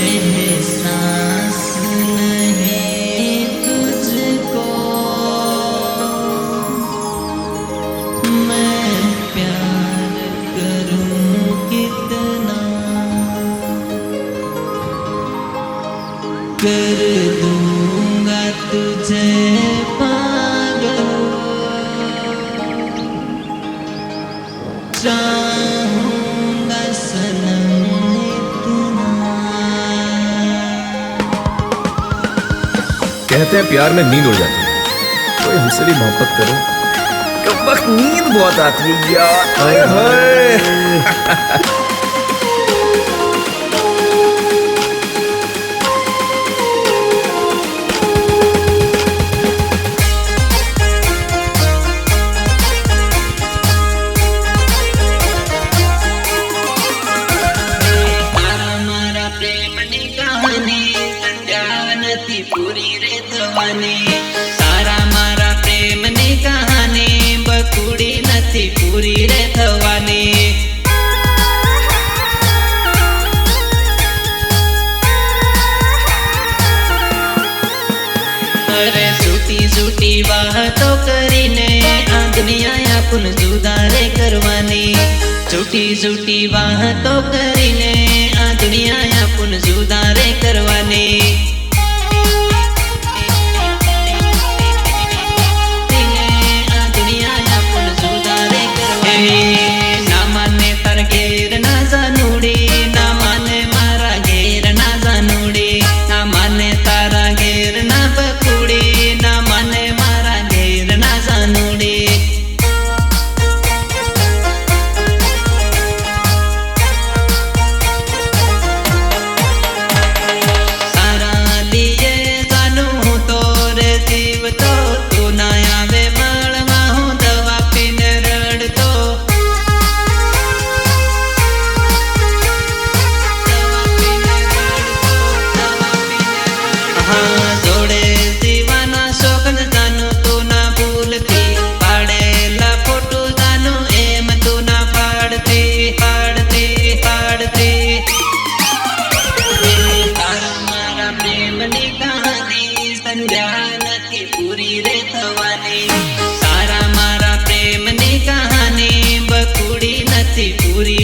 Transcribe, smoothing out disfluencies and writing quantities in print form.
एहसास नहीं तुझको मैं प्यार करूं कितना कर दूंगा तुझे पागल चाहूंगा सनम इतना। कहते हैं प्यार में नींद उड़ जाती है, कोई हमसे भी मोहब्बत करो। कब वक्त नींद बहुत आती है यार। हाय हाय पूरी रे थवानी तारा मारा प्रेम ની કહાની બકુડી નથી પૂરી રે થવાની અરે છૂટી છૂટી વાતો કરીને આ દુનિયા આપણ જુદા રે કરવાની છૂટી છૂટી વાતો કરીને આ દુનિયા આપણ જુદા રે કરવાની ના માને તાર ઘેર ના જાનુડી ના માને મારા ઘેર ના જાનુડી ના માને તારા ઘેર ના બકુડી ના માને મારા ઘેર ના જાનુડી તારા લીએ જાનું હું તો રે જીવ તો તું ના આવે મળવા હું દવા પીને રડતો જોડે જીવાના શોખન જાનું તું ના ભૂલતી પાડેલા ફોટો જાનું એમ તું ના પાડતી પાડતી પાડતી તારા મારા પ્રેમની કહાની સંધ્યા નથી પૂરી રે થવાની તારા મારા પ્રેમની કહાની બકુડી નથી પૂરી